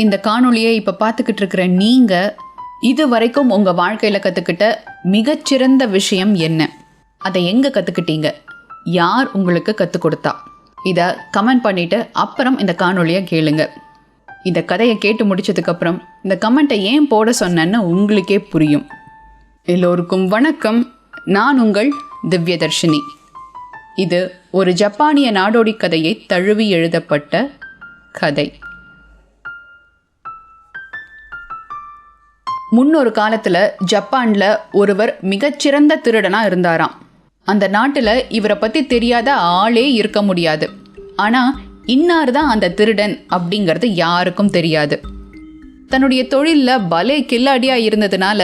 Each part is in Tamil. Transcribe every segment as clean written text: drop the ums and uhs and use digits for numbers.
இந்த காணொளியை இப்போ பார்த்துக்கிட்டு இருக்கிற நீங்கள் இது வரைக்கும் உங்கள் வாழ்க்கையில் கற்றுக்கிட்ட மிகச்சிறந்த விஷயம் என்ன? அதை எங்கே கற்றுக்கிட்டீங்க? யார் உங்களுக்கு கற்றுக் கொடுத்தா? இதை கமெண்ட் பண்ணிவிட்டு அப்புறம் இந்த காணொளியை கேளுங்க. இந்த கதையை கேட்டு முடிச்சதுக்கப்புறம் இந்த கமெண்ட்டை ஏன் போட சொன்னேன்னு உங்களுக்கே புரியும். எல்லோருக்கும் வணக்கம். நான் உங்கள் திவ்யதர்ஷினி. இது ஒரு ஜப்பானிய நாடோடி கதையை தழுவி எழுதப்பட்ட கதை. முன்னொரு காலத்தில் ஜப்பானில் ஒருவர் மிகச்சிறந்த திருடனாக இருந்தாராம். அந்த நாட்டில் இவரை பற்றி தெரியாத ஆளே இருக்க முடியாது. ஆனால் இன்னார் தான் அந்த திருடன் அப்படிங்கிறது யாருக்கும் தெரியாது. தன்னுடைய தொழிலில் பலே கில்லாடியாக இருந்ததுனால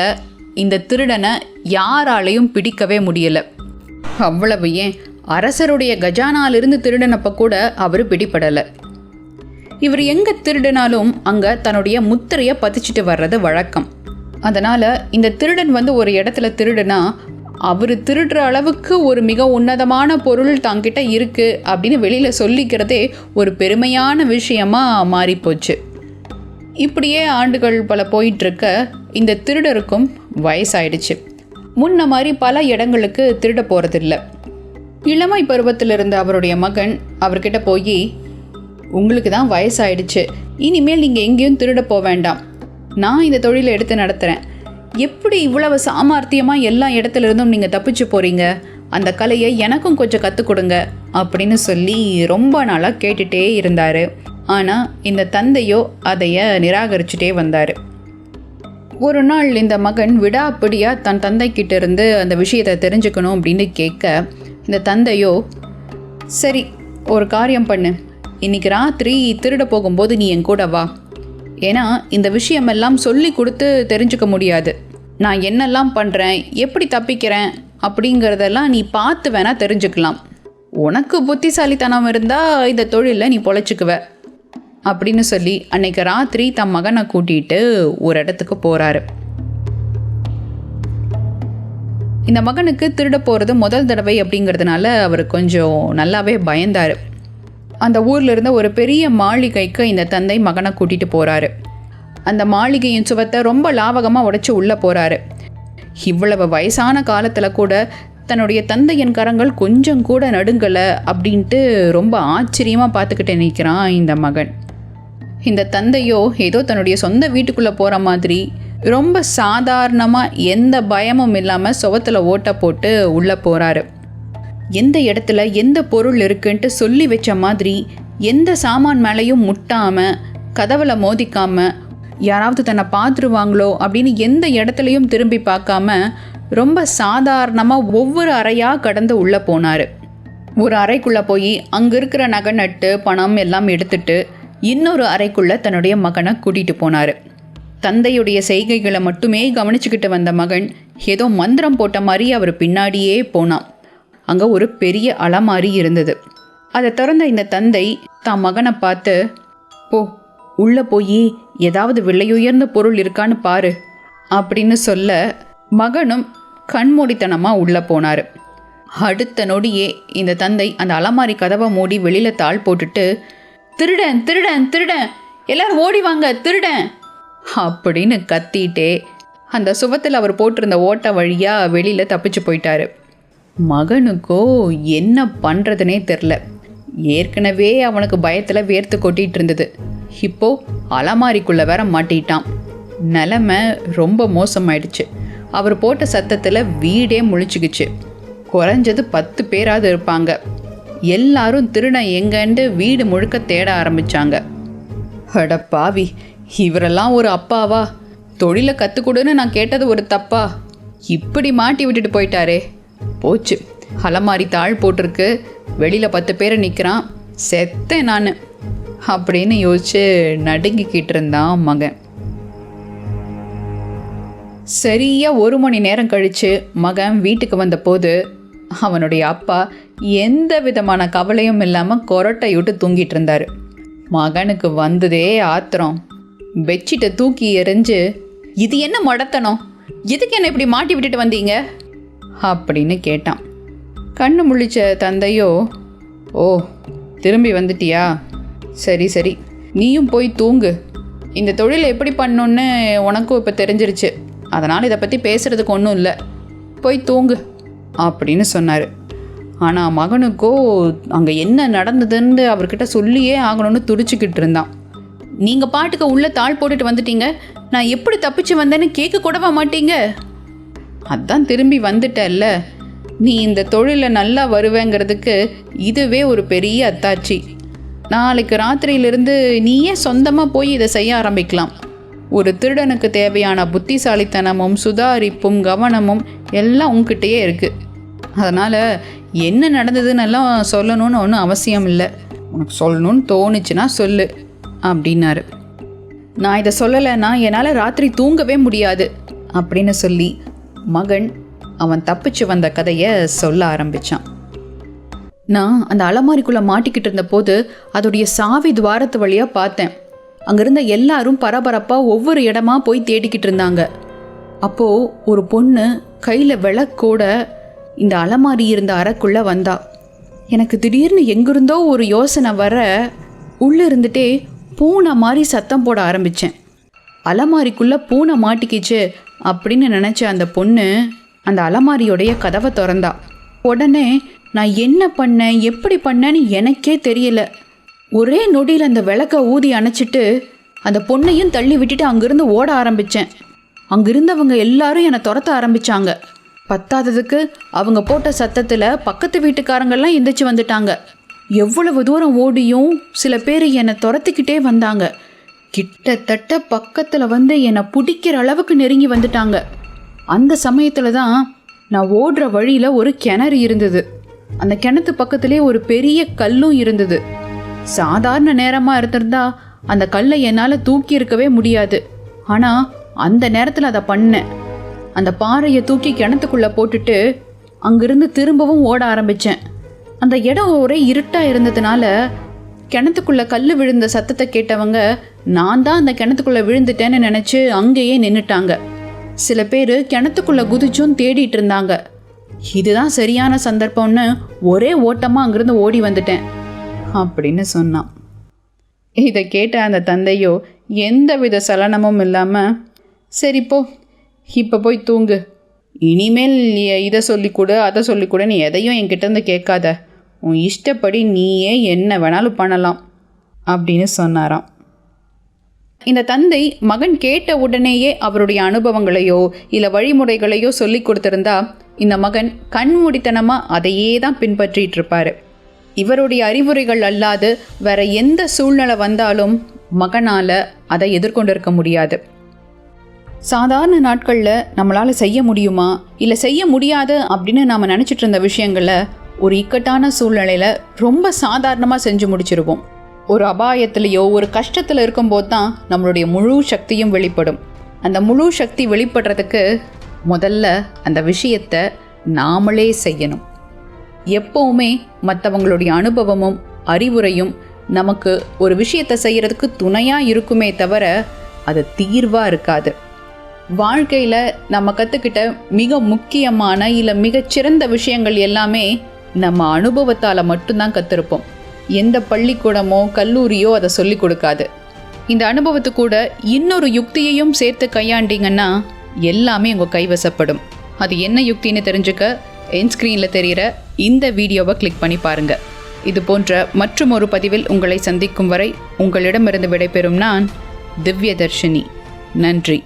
இந்த திருடனை யாராலையும் பிடிக்கவே முடியலை. அவ்வளவு ஏன், அரசருடைய கஜானாலிருந்து திருடனப்போ கூட அவர் பிடிபடலை. இவர் எங்கே திருடினாலும் அங்கே தன்னுடைய முத்திரையை பதிச்சிட்டு வர்றது வழக்கம். அதனால் இந்த திருடன் ஒரு இடத்துல திருடுனா அவர் திருடுற அளவுக்கு ஒரு மிக உன்னதமான பொருள் தங்கிட்ட இருக்குது அப்படின்னு வெளியில் சொல்லிக்கிறதே ஒரு பெருமையான விஷயமா மாறிப்போச்சு. இப்படியே ஆண்டுகள் பல போயிட்டுருக்க இந்த திருடருக்கும் வயசாயிடுச்சு. முன்ன மாதிரி பல இடங்களுக்கு திருட போகிறதில்ல. இளமை பருவத்தில் இருந்த அவருடைய மகன் அவர்கிட்ட போய், உங்களுக்கு தான் வயசாயிடுச்சு, இனிமேல் நீங்கள் எங்கேயும் திருட போக வேண்டாம், நான் இந்த தொழிலை எடுத்து நடத்துகிறேன். எப்படி இவ்வளவு சாமர்த்தியமாக எல்லா இடத்துல இருந்தும் நீங்கள் தப்பிச்சு போகிறீங்க? அந்த கலையை எனக்கும் கொஞ்சம் கற்றுக் கொடுங்க அப்படின்னு சொல்லி ரொம்ப நாளாக கேட்டுகிட்டே இருந்தார். ஆனால் இந்த தந்தையோ அதைய நிராகரிச்சுட்டே வந்தார். ஒரு நாள் இந்த மகன் விடாப்பிடியாக தன் தந்தைக்கிட்ட இருந்து அந்த விஷயத்தை தெரிஞ்சுக்கணும் அப்படின்னு கேட்க, இந்த தந்தையோ, சரி ஒரு காரியம் பண்ணு, இன்னைக்கு ராத்திரி திருட போகும்போது நீ என் கூட வா. ஏன்னா இந்த விஷயமெல்லாம் சொல்லி கொடுத்து தெரிஞ்சுக்க முடியாது. நான் என்னெல்லாம் பண்ணுறேன், எப்படி தப்பிக்கிறேன் அப்படிங்கிறதெல்லாம் நீ பார்த்து வேணால் தெரிஞ்சுக்கலாம். உனக்கு புத்திசாலித்தனம் இருந்தால் இந்த தொழிலில் நீ பொழைச்சிக்குவ அப்படின்னு சொல்லி அன்னைக்கு ராத்திரி தன் மகனை கூட்டிகிட்டு ஒரு இடத்துக்கு போகிறாரு. இந்த மகனுக்கு திருட போகிறது முதல் தடவை அப்படிங்கிறதுனால அவர் கொஞ்சம் நல்லாவே பயந்தார். அந்த ஊரில் இருந்த ஒரு பெரிய மாளிகைக்கு இந்த தந்தை மகனை கூட்டிகிட்டு போகிறாரு. அந்த மாளிகையின் சுவத்தை ரொம்ப லாவகமாக உடைச்சி உள்ளே போகிறாரு. இவ்வளவு வயசான காலத்தில் கூட தன்னுடைய தந்தையின் கரங்கள் கொஞ்சம் கூட நடுங்கலை அப்படின்ட்டு ரொம்ப ஆச்சரியமாக பார்த்துக்கிட்டே நிற்கிறான் இந்த மகன். இந்த தந்தையோ ஏதோ தன்னுடைய சொந்த வீட்டுக்குள்ளே போகிற மாதிரி ரொம்ப சாதாரணமாக எந்த பயமும் இல்லாமல் சுவத்தில் ஓட்ட போட்டு உள்ளே போகிறாரு. எந்த இடத்துல எந்த பொருள் இருக்குன்ட்டு சொல்லி வச்ச மாதிரி எந்த சாமான் மேலேயும் முட்டாமல், கதவுல மோதிக்காமல், யாராவது தன்னை பார்த்துருவாங்களோ அப்படின்னு எந்த இடத்துலையும் திரும்பி பார்க்காம ரொம்ப சாதாரணமாக ஒவ்வொரு அறையாக கடந்து உள்ளே போனார். ஒரு அறைக்குள்ளே போய் அங்கே இருக்கிற நகை நட்டு பணம் எல்லாம் எடுத்துட்டு இன்னொரு அறைக்குள்ளே தன்னுடைய மகனை கூட்டிகிட்டு போனார். தந்தையுடைய செய்கைகளை மட்டுமே கவனிச்சுக்கிட்டு வந்த மகன் ஏதோ மந்திரம் போட்ட மாதிரி அவர் பின்னாடியே போனான். அங்கே ஒரு பெரிய அலமாரி இருந்தது. அதை திறந்த இந்த தந்தை தான் மகனை பார்த்து, போ உள்ளே போய் ஏதாவது விலையுயர்ந்த பொருள் இருக்கான்னு பாரு அப்படின்னு சொல்ல, மகனும் கண்மூடித்தனமாக உள்ளே போனார். அடுத்த நொடியே இந்த தந்தை அந்த அலமாரி கதவை மூடி வெளியில் தாள் போட்டுட்டு, திருடன் திருடன் திருடன், எல்லாரும் ஓடி வாங்க, திருடன் அப்படின்னு கத்திட்டே அந்த சுவத்தில் அவர் போட்டிருந்த ஓட்ட வழியாக வெளியில் தப்பிச்சு போயிட்டாரு. மகனுக்கோ என்ன பண்ணுறதுனே தெரில. ஏற்கனவே அவனுக்கு பயத்தில் வேர்த்து கொட்டிகிட்டு இருந்தது. இப்போது அலமாரிக்குள்ளே வேற மாட்டிட்டான். நிலமை ரொம்ப மோசமாயிடுச்சு. அவர் போட்ட சத்தத்தில் வீடே முழிச்சுக்குச்சு. குறைஞ்சது 10 பேராவது இருப்பாங்க. எல்லாரும் திருடன் எங்கன்னு வீடு முழுக்க தேட ஆரம்பித்தாங்க. அட பாவி, இவரெல்லாம் ஒரு அப்பாவா? தொழிலை கற்றுக்கொடுன்னு நான் கேட்டது ஒரு தப்பா? இப்படி மாட்டி விட்டுட்டு போயிட்டாரே. போச்சு, அலமாரி தாழ் போட்டிருக்கு, வெளியில் 10 பேரை நிற்கிறான், செத்தேன் நான் அப்படின்னு யோசிச்சு நடுங்கிக்கிட்டு இருந்தான் மகன். சரியாக 1 மணி நேரம் கழித்து மகன் வீட்டுக்கு வந்தபோது அவனுடைய அப்பா எந்த விதமான கவலையும் இல்லாமல் கொரட்டையுட்டு தூங்கிட்டு இருந்தார். மகனுக்கு வந்ததே ஆத்திரம். பெட்ஷீட்டை தூக்கி எறிஞ்சு, இது என்ன மடத்தனம், இதுக்கு என்ன இப்படி மாட்டி விட்டுட்டு வந்தீங்க அப்படின்னு கேட்டான். கண்ணு முழிச்ச தந்தையோ, ஓ திரும்பி வந்துட்டியா, சரி சரி நீயும் போய் தூங்கு, இந்த தொழிலை எப்படி பண்ணணுன்னு உனக்கும் இப்போ தெரிஞ்சிருச்சு. அதனால் இதை பற்றி பேசுகிறதுக்கு ஒன்றும் இல்லை, போய் தூங்கு அப்படின்னு சொன்னார். ஆனால் மகனுக்கோ அங்கே என்ன நடந்ததுன்னு அவர்கிட்ட சொல்லியே ஆகணும்னு துடிச்சிக்கிட்டு இருந்தான். நீங்கள் பாட்டுக்கு உள்ளே தாள் போட்டுட்டு வந்துட்டீங்க, நான் எப்படி தப்பிச்சு வந்தேன்னு கேட்க கூடவா மாட்டீங்க? அதான் திரும்பி வந்துட்டல்ல, நீ இந்த தொழிலில் நல்லா வருவேங்கிறதுக்கு இதுவே ஒரு பெரிய அத்தாட்சி. நாளைக்கு ராத்திரியிலிருந்து நீயே சொந்தமாக போய் இதை செய்ய ஆரம்பிக்கலாம். ஒரு திருடனுக்கு தேவையான புத்திசாலித்தனமும் சுதாரிப்பும் கவனமும் எல்லாம் உங்ககிட்டயே இருக்குது. அதனால் என்ன நடந்ததுன்னெல்லாம் சொல்லணும்னு ஒன்றும் அவசியம் இல்லை. உனக்கு சொல்லணும்னு தோணுச்சுன்னா சொல்லு அப்படின்னாரு. நான் இதை சொல்லலைன்னா என்னால் ராத்திரி தூங்கவே முடியாது அப்படின்னு சொல்லி மகன் அவன் தப்பிச்சு வந்த கதையை சொல்ல ஆரம்பித்தான். நான் அந்த அலமாரிக்குள்ளே மாட்டிக்கிட்டு இருந்தபோது அதோடைய சாவி துவாரத்து வழியாக பார்த்தேன். அங்கிருந்த எல்லாரும் பரபரப்பாக ஒவ்வொரு இடமா போய் தேடிக்கிட்டு இருந்தாங்க. அப்போது ஒரு பொண்ணு கையில் விளக்கோட இந்த அலமாரி இருந்த அறைக்குள்ளே வந்தா. எனக்கு திடீர்னு எங்கிருந்தோ ஒரு யோசனை வர உள்ளே இருந்துட்டே பூனை மாதிரி சத்தம் போட ஆரம்பித்தேன். அலமாரிக்குள்ளே பூனை மாட்டிக்கிச்சு அப்படின்னு நினச்ச அந்த பொண்ணு அந்த அலமாரியோடைய கதவை திறந்தா. உடனே நான் என்ன பண்ணேன் எப்படி பண்ணேன்னு எனக்கே தெரியல. ஒரே நொடியில் அந்த விளக்கை ஊதி அணைச்சிட்டு அந்த பொண்ணையும் தள்ளி விட்டுட்டு அங்கேருந்து ஓட ஆரம்பித்தேன். அங்கிருந்தவங்க எல்லாரும் என்னை துரத்த ஆரம்பித்தாங்க. பத்தாததுக்கு அவங்க போட்ட சத்தத்தில் பக்கத்து வீட்டுக்காரங்கெல்லாம் எந்திரிச்சு வந்துட்டாங்க. எவ்வளவு தூரம் ஓடியும் சில பேர் என்னை துரத்திக்கிட்டே வந்தாங்க. கிட்டத்தட்ட பக்கத்தில் வந்து என்னை பிடிக்கிற அளவுக்கு நெருங்கி வந்துட்டாங்க. அந்த சமயத்தில் தான் நான் ஓடுற வழியில் ஒரு கிணறு இருந்தது. அந்த கிணத்து பக்கத்துலேயே ஒரு பெரிய கல்லும் இருந்தது. சாதாரண நேரமாக இருந்திருந்தா அந்த கல்லை என்னால் தூக்கி இருக்கவே முடியாது. ஆனால் அந்த நேரத்தில் அதை பண்ணேன். அந்த பாறையை தூக்கி கிணத்துக்குள்ளே போட்டுட்டு அங்கிருந்து திரும்பவும் ஓட ஆரம்பித்தேன். அந்த இடம் ஒரே இருட்டாக இருந்ததுனால கிணத்துக்குள்ளே கல் விழுந்த சத்தத்தை கேட்டவங்க நான் தான் அந்த கிணத்துக்குள்ளே விழுந்துட்டேன்னு நினச்சி அங்கேயே நின்றுட்டாங்க. சில பேர் கிணத்துக்குள்ளே குதிச்சும் தேடிட்டு இருந்தாங்க. இதுதான் சரியான சந்தர்ப்பம்னு ஒரே ஓட்டமாக அங்கிருந்து ஓடி வந்துட்டேன் அப்படின்னு சொன்னான். இதை கேட்ட அந்த தந்தையோ எந்த வித சலனமும் இல்லாமல், சரிப்போ இப்போ போய் தூங்கு, இனிமேல் இதை சொல்லிக்கூட அதை சொல்லிக்கூட நீ எதையும் என்கிட்டேருந்து கேட்காத, உன் இஷ்டப்படி நீயே என்ன வேணாலும் பண்ணலாம் அப்படின்னு சொன்னாராம். இந்த தந்தை மகன் கேட்ட உடனேயே அவருடைய அனுபவங்களையோ இல்லை வழிமுறைகளையோ சொல்லி கொடுத்துருந்தா இந்த மகன் கண்மூடித்தனமாக அதையே தான் பின்பற்றிட்டு இருப்பார். இவருடைய அறிவுரைகள் அல்லாது வேற எந்த சூழ்நிலை வந்தாலும் மகனால் அதை எதிர்கொண்டிருக்க முடியாது. சாதாரண நாட்களில் நம்மளால் செய்ய முடியுமா இல்லை செய்ய முடியாது அப்படின்னு நாம் நினச்சிட்டு இருந்த விஷயங்களை ஒரு இக்கட்டான சூழ்நிலையில் ரொம்ப சாதாரணமாக செஞ்சு முடிச்சிருவோம். ஒரு அபாயத்திலேயோ ஒரு கஷ்டத்தில் இருக்கும்போது தான் நம்மளுடைய முழு சக்தியும் வெளிப்படும். அந்த முழு சக்தி வெளிப்படுறதுக்கு முதல்ல அந்த விஷயத்தை நாமளே செய்யணும். எப்போவுமே மற்றவங்களுடைய அனுபவமும் அறிவுரையும் நமக்கு ஒரு விஷயத்தை செய்கிறதுக்கு துணையாக இருக்குமே தவிர அது தீர்வாக இருக்காது. வாழ்க்கையில் நம்ம கற்றுக்கிட்ட மிக முக்கியமான இல்லை மிகச்சிறந்த விஷயங்கள் எல்லாமே நம்ம அனுபவத்தால் மட்டும்தான் கற்றுருப்போம். எந்த பள்ளிக்கூடமோ கல்லூரியோ அதை சொல்லி கொடுக்காது. இந்த அனுபவத்து கூட இன்னொரு யுக்தியையும் சேர்த்து கையாண்டிங்கன்னா எல்லாமே உங்கள் கைவசப்படும். அது என்ன யுக்தின்னு தெரிஞ்சுக்க என் ஸ்க்ரீனில் தெரிகிற இந்த வீடியோவை கிளிக் பண்ணி பாருங்கள். இது போன்ற மற்றும் ஒரு பதிவில் உங்களை சந்திக்கும் வரை உங்களிடமிருந்து விடைபெறும் நான் திவ்யதர்ஷினி. நன்றி.